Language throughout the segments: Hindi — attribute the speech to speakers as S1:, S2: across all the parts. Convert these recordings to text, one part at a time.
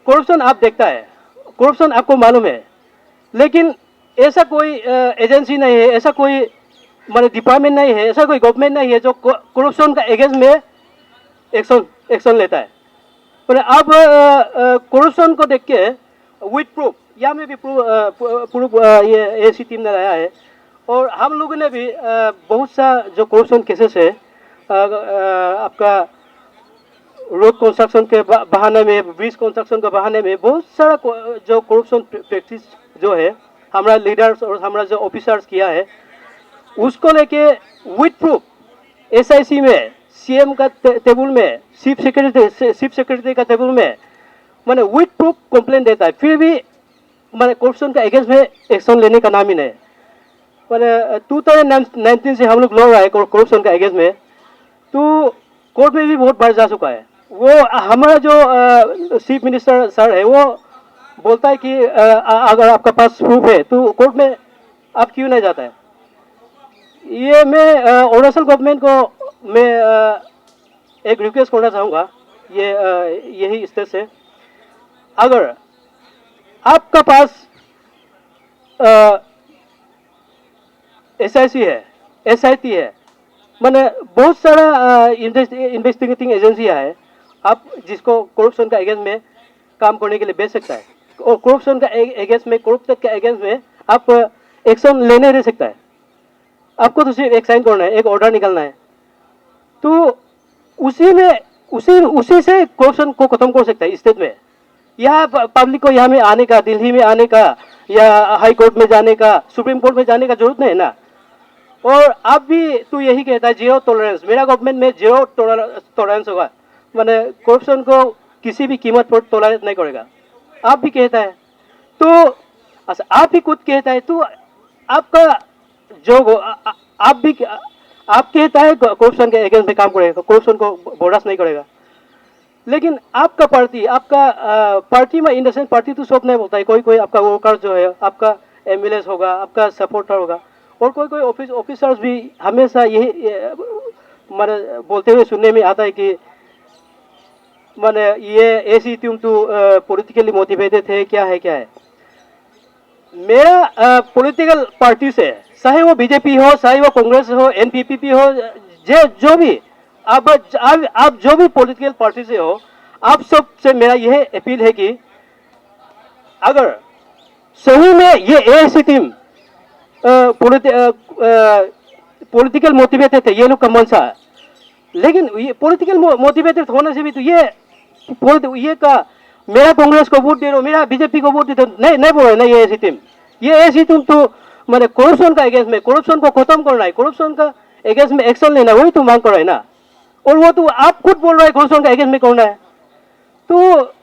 S1: करप्शन आप देखता है, करप्शन आपको मालूम है, लेकिन ऐसा कोई एजेंसी नहीं है, ऐसा कोई मतलब डिपार्टमेंट नहीं है, ऐसा कोई गवर्नमेंट नहीं है जो करप्शन का अगेंस्ट में एक्शन एक्शन लेता है। पर अब करप्शन को देख के विथ प्रूफ, यहाँ में भी प्रूफ ये ऐसी टीम ने लाया है, और हम लोगों ने भी बहुत सा जो करप्शन केसेस है आपका रोड कंस्ट्रक्शन के बहाने में, ब्रिज कंस्ट्रक्शन के बहाने में बहुत सारा जो करप्शन प्रैक्टिस जो है हमारा लीडर्स और हमारा जो ऑफिसर्स किया है, उसको लेके विथ प्रूफ एसआईसी में, सीएम का टेबल में, चीफ सेक्रेटरी का टेबल में मैंने विथ प्रूफ कंप्लेंट देता है, फिर भी मैंने करप्शन का अगेंस्ट में एक्शन लेने का नाम ही नहीं। मैंने 2019 से हम लोग लड़ रहा है करप्शन का अगेंस्ट में, तो कोर्ट में भी बहुत बार जा चुका है। वो हमारा जो चीफ मिनिस्टर सर है वो बोलता है कि अगर आपका पास प्रूफ है तो कोर्ट में आप क्यों नहीं जाता है। ये मैं अरुणाचल गवर्नमेंट को मैं एक रिक्वेस्ट करना चाहूँगा, ये यही स्टेज से, अगर आपका पास एसआईसी है, एसआईटी है, मैंने बहुत सारा इन्वेस्टिगेटिंग एजेंसियाँ है, आप जिसको करप्शन का अगेंस्ट में काम करने के लिए भेज सकता है, और करप्शन का अगेंस्ट में, करप्टेड के अगेंस्ट में आप एक्शन लेने रह सकता है। आपको तो सिर्फ एक साइन करना है, एक ऑर्डर निकालना है, तो उसी में उसी से करप्शन को खत्म कर सकता है स्टेट में। यहाँ पब्लिक को यहाँ में आने का, दिल्ली में आने का या हाई कोर्ट में जाने का, सुप्रीम कोर्ट में जाने का जरूरत नहीं है ना। और आप भी तो यही कहता है जीरो टॉलरेंस, मेरा गवर्नमेंट में जीरो टॉलरेंस होगा, मैंने करप्शन को किसी भी कीमत पर टॉलरेट नहीं करेगा, आप भी कहता है। तो अच्छा, आप ही खुद कहता है, तो आपका जो आप कहता है करप्शन के अगेंस्ट में काम करेगा, करप्शन को बोनस नहीं करेगा, लेकिन आपका पार्टी, आपका पार्टी में इन द सेंस पार्टी तो सब नहीं बोलता है, कोई कोई आपका वर्कर जो है, आपका एमएलए होगा, आपका सपोर्टर होगा, और कोई कोई ऑफिसर्स भी हमेशा यही माने बोलते हुए सुनने में आता है कि माने ये ऐसी तुम तो पॉलिटिकली मोटिवेटेड है, क्या है क्या है। मेरा पॉलिटिकल पार्टी से, चाहे वो बीजेपी हो, चाहे वो कांग्रेस हो, एनपीपी हो, जो भी आप जो भी पॉलिटिकल पार्टी से हो, आप सब से मेरा यह अपील है कि अगर सही में ये ऐसी टीम पॉलिटिकल मोटिवेटेड है, ये लोग का मंशा है, लेकिन ये पॉलिटिकल मोटिवेटेड होने से भी तो ये का मेरा कांग्रेस को वोट दे दो, मेरा बीजेपी को वोट दे दो, नहीं बोल रहे ना, ये ऐसी टीम तो मैंने करप्शन का अगेंस्ट में, करप्शन को खत्म करना है, करप्शन का अगेंस्ट में एक्शन लेना, वही तो मांग कर रहा है ना। और वो तो आप खुद बोल रहे हैं करप्शन का अगेंस्ट में करना है। तो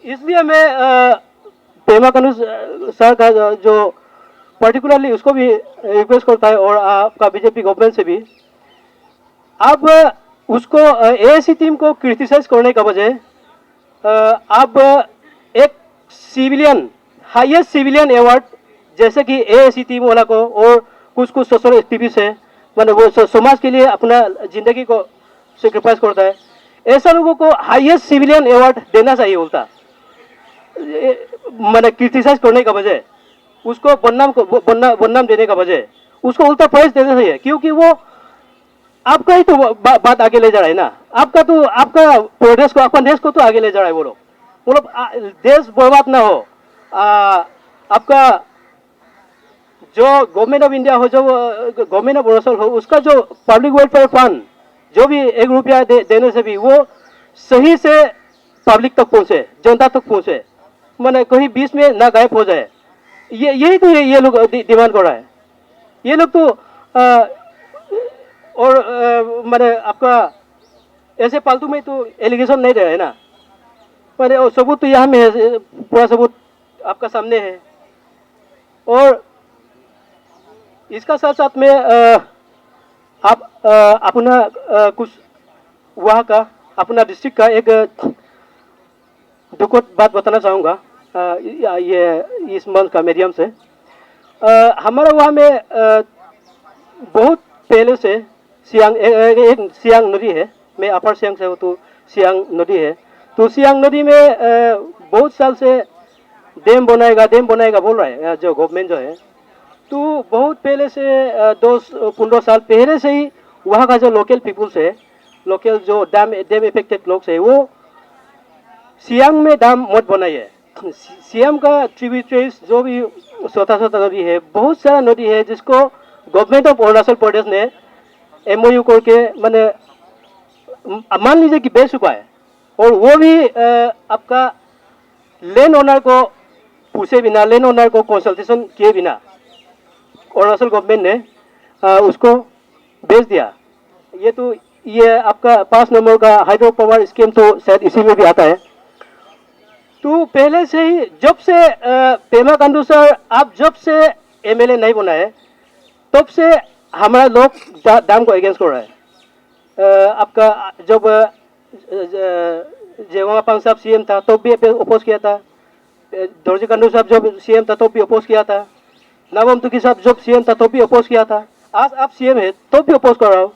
S1: इसलिए मैं पेमा खांडू सर का जो पर्टिकुलरली उसको भी रिक्वेस्ट करता है, और आपका बीजेपी गवर्नमेंट से भी, आप उसको ऐसी टीम को क्रिटिसाइज करने का बजाय आप एक सिविलियन, हाईएस्ट सिविलियन अवार्ड जैसे कि एएसी टीम वाला को, और कुछ सोशल एक्टिविस्ट है, मतलब वो समाज के लिए अपना जिंदगी को सेक्रीफाइस करता है, ऐसा लोगों को हाईएस्ट सिविलियन अवार्ड देना चाहिए उल्टा, मैंने क्रिटिसाइज करने का बजाय, उसको बदनाम देने का बजाय उसको उल्टा प्राइज देना चाहिए, क्योंकि वो आपका ही तो बात आगे ले जा रहा है ना, आपका तो आपका प्रोग्रेस को, अपना देश को तो आगे ले जा रहा है वो लोग देश बर्बाद ना हो। आपका जो गवर्नमेंट ऑफ इंडिया हो, जो गवर्नमेंट ऑफ अरुणाचल हो, उसका जो पब्लिक वेलफेयर फंड जो भी 1 रुपया देने से भी वो सही से पब्लिक तक पहुंचे, जनता तक पहुंचे, मैंने कहीं बीच में ना गायब हो जाए, यही तो ये लोग डिमांड कर रहा है। ये लोग तो और मैंने आपका ऐसे फालतू में तो एलिगेशन नहीं दे रहे है ना, मैंने सबूत तो यहाँ में है, पूरा सबूत आपका सामने है। और इसका साथ साथ में आप अपना कुछ वहाँ का, अपना डिस्ट्रिक्ट का एक दुखद बात बताना चाहूँगा ये इस मंच का मीडियम से। हमारे वहाँ में बहुत पहले से सियांग, एक सियांग नदी है, मैं अपर सियांग से हूँ तो सियांग नदी है, तो सियांग नदी में बहुत साल से डैम बनाएगा बोल रहा है जो गवर्नमेंट जो है। तो बहुत पहले से 10-15 साल पहले से ही वहाँ का जो लोकल पीपुल्स है, लोकल जो डैम इफेक्टेड लोग है, वो सियांग में डैम मत बनाइए। सियांग का ट्रिब्यूटरीज जो भी छोटा छोटा नदी है, बहुत सारा नदी है जिसको गवर्नमेंट ऑफ अरुणाचल प्रदेश ने MOU करके मैंने मान लीजिए कि बेच चुका है, और वो भी आपका लैंड ओनर को पूछे बिना, लैंड ओनर को कंसल्टेशन किए बिना अरुणाचल गवर्नमेंट ने उसको बेच दिया। ये आपका 5 नंबर का हाइड्रो पावर स्कीम तो शायद इसी में भी आता है। तो पहले से ही जब से पेमा खांडू सर आप जब से MLA नहीं बनाए, तब से हमारा लोग डैम को अगेंस्ट कर रहा है। आपका जब जेवांगपांग साहब CM था तब भी अपोज किया था, दोरजी खांडू साहब जब CM था तब भी अपोज किया था, नाबम तुकी साहब जब CM था तब भी अपोज किया था, आज आप CM है तब भी अपोज कर रहा हूँ।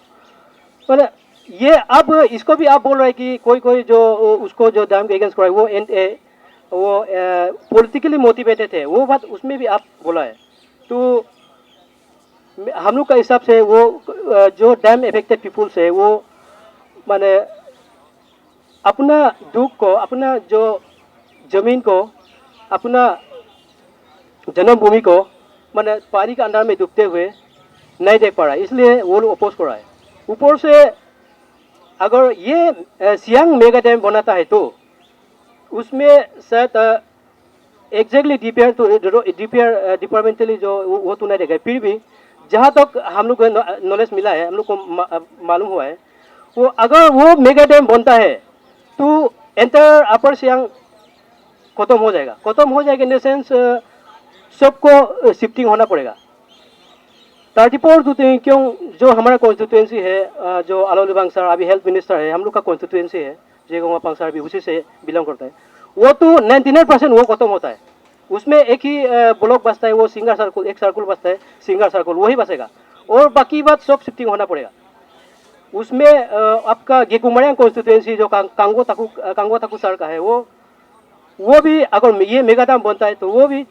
S1: पर ये अब इसको भी आप बोल रहे हैं कि कोई जो उसको जो डैम के अगेंस्ट कर रहा है वो पॉलिटिकली मोटिवेटेड है, वो बात उसमें भी आप बोला है। तो हम लोग का हिसाब से वो जो डैम इफेक्टेड पीपुल्स है वो माने अपना दुख को, अपना जो जमीन को, अपना जन्मभूमि को माने पानी के अंदर में डूबते हुए नहीं देख पा रहा है, इसलिए वो लोग अपोज कर रहा है। ऊपर से अगर ये सियांग मेगा डैम बनाता है तो उसमें शायद एग्जैक्टली डिपार्टमेंटली जो वो तो नहीं देगा, फिर भी जहाँ तक हम लोग को नॉलेज मिला है, हम लोग को मालूम हुआ है, वो अगर वो मेगा डैम बनता है तो एंटायर अपर सियांग खत्म हो जाएगा इन द सेंस सबको शिफ्टिंग होना पड़ेगा। 34 क्यों जो हमारा कॉन्स्टिट्यूएंसी है, जो आलो लिबांग सर अभी हेल्थ मिनिस्टर है, हम लोग का कॉन्स्टिट्यूएंसी है, जेगोंगपांग सर भी उसी से बिलोंग करता है, वो तो 99% वो खत्म होता है। उसमें एक ही ब्लॉक बचता है, वो सिंगर सर्कुल, एक सर्कुल बचता है सिंगर सर्कुल, वही बचेगा, और बाकी बात सब शिफ्टिंग होना पड़ेगा। उसमें आपका गेकुमरियांग कॉन्स्टिट्यूएंसी जो कांगो ताकू सर का है, वो भी अगर ये मेगा डैम बनता है तो वो भी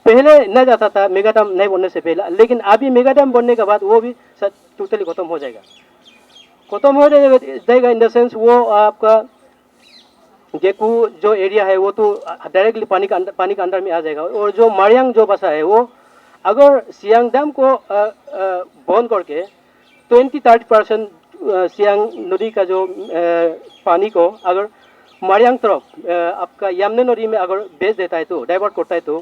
S1: पहले नहीं जाता था मेगा डैम नहीं बनने से पहले, लेकिन अभी मेगा डैम बनने के बाद वो भी टोटली खत्म हो जाएगा इन द सेंस वो आपका गेकू जो एरिया है वो तो डायरेक्टली पानी के अंदर में आ जाएगा। और जो मारियांग जो बसा है वो अगर सियांग डैम को बंद करके 20-30% सियांग नदी का जो पानी को अगर मारियांग तरफ आपका यामने नदी में अगर भेज देता है तो डाइवर्ट करता है तो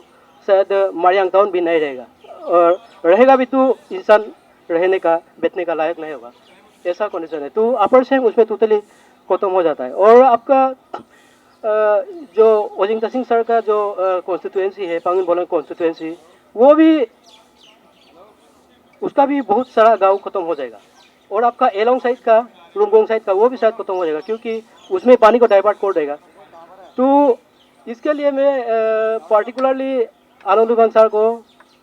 S1: शायद मारियांग टाउन भी नहीं रहेगा, और रहेगा भी तो इंसान रहने का बैठने का लायक नहीं होगा, ऐसा कंडीशन है। तो अपर सियांग उसमें टोटली खत्म हो जाता है। और आपका जो ओजिंग तसिंग सर का जो कॉन्स्टिट्यूएंसी है, पांगिन बोलंग कॉन्स्टिट्यूएंसी, वो भी उसका भी बहुत सारा गांव खत्म हो जाएगा, और आपका एलोंग साइड का, रुमगोंग साइड का वो भी शायद खत्म हो जाएगा, क्योंकि उसमें पानी को डाइवर्ट कर देगा। तो इसके लिए मैं पार्टिकुलरली आनंद लिबांग सर को,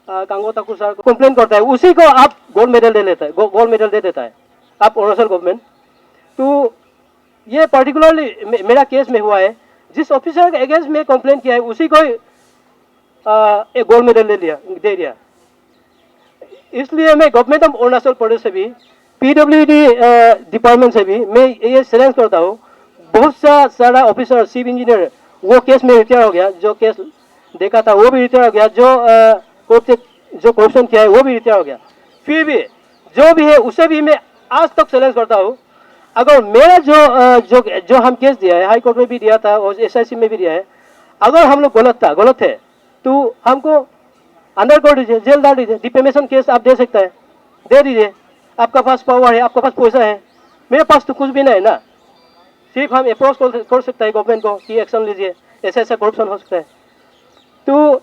S1: कांगो ताकू सर को कंप्लेन करता है, उसी को आप गोल्ड मेडल दे देता है आप अरुणाचल गवर्नमेंट। तो ये पार्टिकुलरली मेरा केस में हुआ है, जिस ऑफिसर के अगेंस्ट में कंप्लेन किया है उसी को एक गोल्ड मेडल दे दिया। इसलिए मैं गवर्नमेंट ऑफ अरुणाचल प्रदेश से भी, PWD डिपार्टमेंट से भी मैं ये चैलेंज करता हूँ, बहुत सारा ऑफिसर चीफ इंजीनियर वो केस में रिटायर हो गया, जो केस देखा था वो भी रिटायर हो गया, जो करप्शन किया है वो भी रिटायर हो गया, फिर भी जो भी है उसे भी मैं आज तक चैलेंज करता हूँ। अगर मेरा जो हम केस दिया है, हाई कोर्ट में भी दिया था और SIC में भी दिया है, अगर हम लोग गलत थे तो हमको अंदर कर दीजिए, जेल डाल दीजिए, डिफेमेशन केस आप दे सकते हैं, दे दीजिए, आपका पास पावर है, आपका पास पैसा है, मेरे पास तो कुछ भी नहीं है ना, सिर्फ हम अप्रोच कर सकते हैं गवर्नमेंट को कि एक्शन लीजिए, ऐसा करप्शन हो सकता है। तो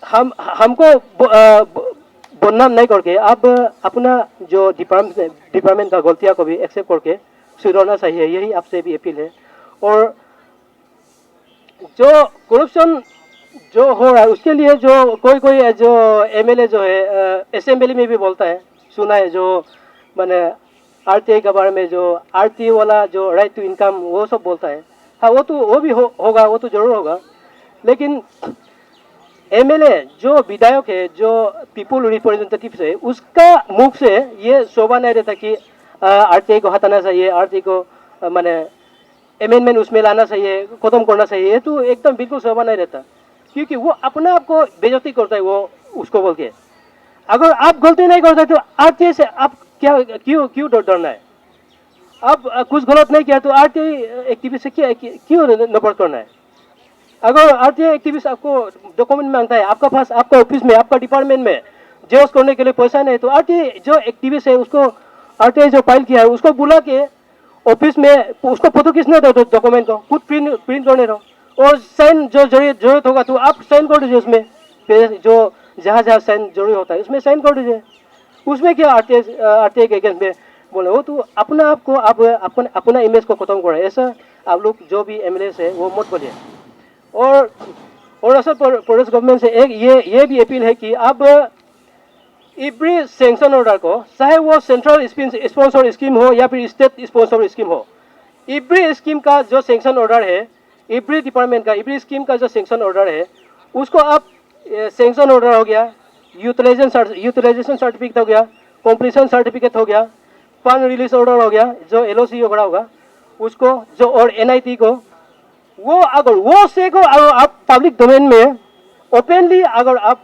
S1: हमको बदनाम नहीं करके आप अपना जो डिपार्टमेंट का गलतियां को भी एक्सेप्ट करके सुधरना चाहिए, यही आपसे भी अपील है। और जो करप्शन जो हो रहा है उसके लिए जो कोई जो MLA जो है असेंबली में भी बोलता है, सुना है, जो मैंने आरटीआई के बारे में, जो आरटीआई वाला जो राइट टू इनकम वो सब बोलता है। हाँ वो भी होगा, वो तो जरूर होगा। लेकिन एमएलए जो विधायक है, जो पीपुल रिप्रेजेंटेटिव है, उसका मुख से ये शोभा नहीं रहता कि आरटीआई को हटाना चाहिए, आरटीआई को माने अमेंडमेंट उसमें लाना चाहिए, खत्म करना चाहिए। ये तो एकदम बिल्कुल शोभा नहीं रहता, क्योंकि वो अपने आप को बेइज्जती करता है वो उसको बोल के। अगर आप गलती नहीं करते तो आरटीआई से आप क्या क्यों डरना है? आप कुछ गलत नहीं किया तो आरटीआई एक्टिविस्ट से क्यों नफरत करना है? अगर आरटीआई एक्टिविस्ट आपको डॉक्यूमेंट मांगता है आपका पास, आपका ऑफिस में, आपका डिपार्टमेंट में जेरोक्स करने के लिए पैसा नहीं, तो आरटीआई जो एक्टिविस्ट है उसको, आरटीआई जो फाइल किया है उसको बुला के ऑफिस में उसको फोटो खींचने दो डॉक्यूमेंट को, खुद प्रिंट करने दो, और साइन जो जरूरत होगा तो आप साइन कर दीजिए उसमें, जो जहाँ जहाँ साइन जरूरी होता है उसमें साइन कर दीजिए। उसमें क्या आरटीआई के अगेंस्ट में बोले? वो तो अपना आपको आप अपना इमेज को खत्म करें, ऐसा आप लोग जो भी एमएलए है वो मत बोलिए। और अरुणाचल प्रदेश गवर्नमेंट से एक ये भी अपील है कि अब एवरी सैंक्शन ऑर्डर को, चाहे वो सेंट्रल स्पॉन्सर स्कीम हो या फिर स्टेट स्पॉन्सर स्कीम हो, एवरी स्कीम का जो सैंक्शन ऑर्डर है, एवरी डिपार्टमेंट का, एवरी स्कीम का जो सैंक्शन ऑर्डर है, उसको आप सैंक्शन ऑर्डर हो गया, यूटिलाइजेशन सर्टिफिकेट हो गया, कंप्लीशन सर्टिफिकेट हो गया, फंड रिलीज ऑर्डर हो गया, जो एलओसी वगैरह होगा उसको, जो और एनआईटी को, वो अगर वो से को अगर आप पब्लिक डोमेन में ओपनली अगर आप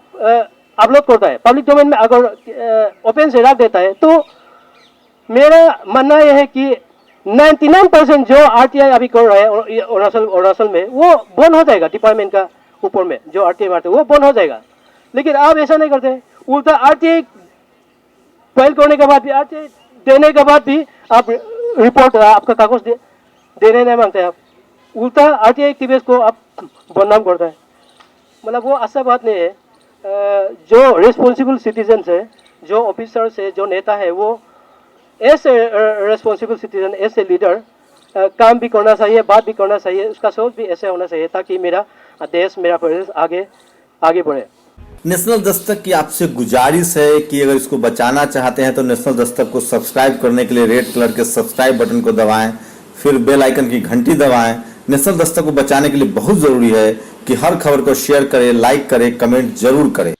S1: अपलोड करता है, पब्लिक डोमेन में अगर ओपन से रख देता है, तो मेरा मानना यह है कि 99% जो आरटीआई अभी कर रहा है अरुणाचल में, वो बंद हो जाएगा। डिपार्टमेंट का ऊपर में जो आरटीआई मारते वो बंद हो जाएगा। लेकिन आप ऐसा नहीं करते, उल्टा आरटीआई फाइल करने के बाद भी, आरटीआई देने के बाद भी आप रिपोर्ट, आपका कागज देने नहीं मांगते, आप उल्टा आरटीआई एक्टिविस्ट को आप बदनाम करता है। मतलब वो ऐसा बात नहीं है। जो रिस्पॉन्सिबल सिटीजन है, जो ऑफिसर्स है, जो नेता है, वो as a responsible citizen, as a leader काम भी करना चाहिए, बात भी करना चाहिए, उसका सोच भी ऐसे होना चाहिए ताकि मेरा देश, मेरा प्रदेश आगे बढ़े।
S2: नेशनल दस्तक की आपसे गुजारिश है कि अगर इसको बचाना चाहते हैं तो नेशनल दस्तक को सब्सक्राइब करने के लिए रेड कलर के सब्सक्राइब बटन को दबाएं, फिर बेल आइकन की घंटी दबाएं। नेशनल दस्तक को बचाने के लिए बहुत जरूरी है कि हर खबर को शेयर करें, लाइक करें, कमेंट जरूर करें।